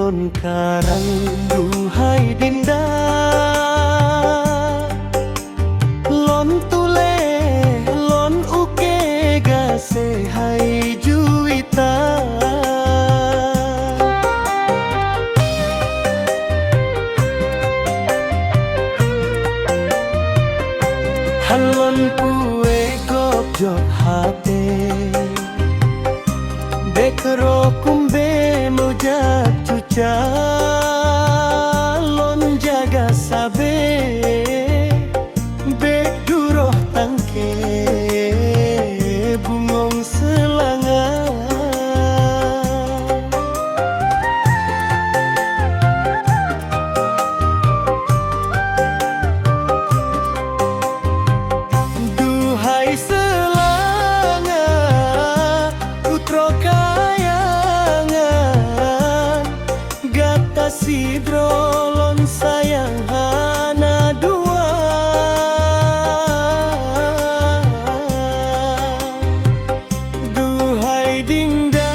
lon karang duhai dinda lon tule lon uke gase hai juita halon kue gop jok hate bekro kumbe mujak cuca lon jaga sabe bek duroh tangke bungong selanga duhai selanga putro kayangan gata sidro lon sayang hana dua duhai dinda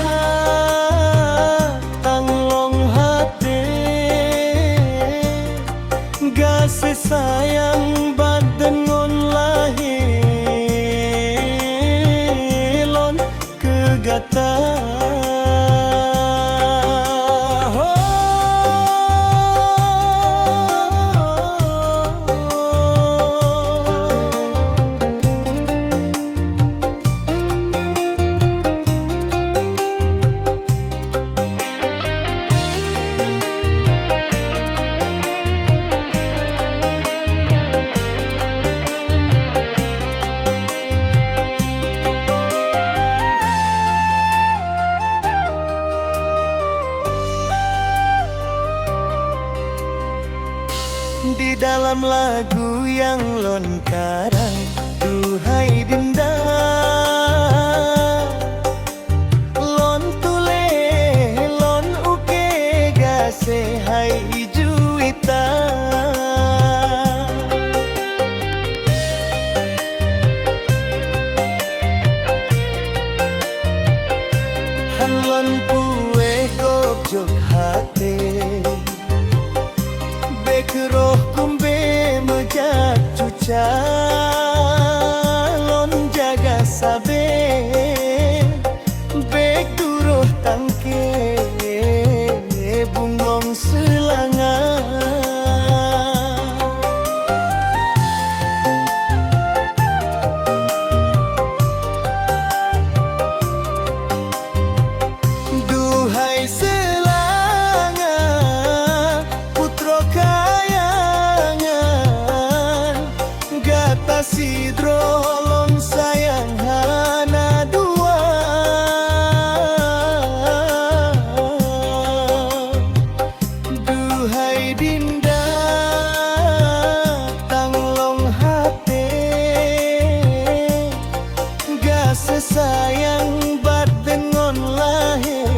tanglong hati gase sayang badengon lahir lon kegata di dalam lagu yang lon karang duhai dinda lon tule lon uke gase hai juita halon kue gop jok hate bekroh kumbe mejak cuca lon jaga sabe bek duroh tangke bungong selanga duhai selanga putro gata sidro lon sayang hana dua duhai dinda tanglong hati gase sayang badengon lahir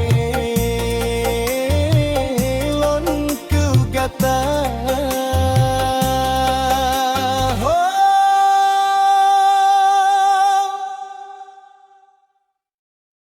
lon kegata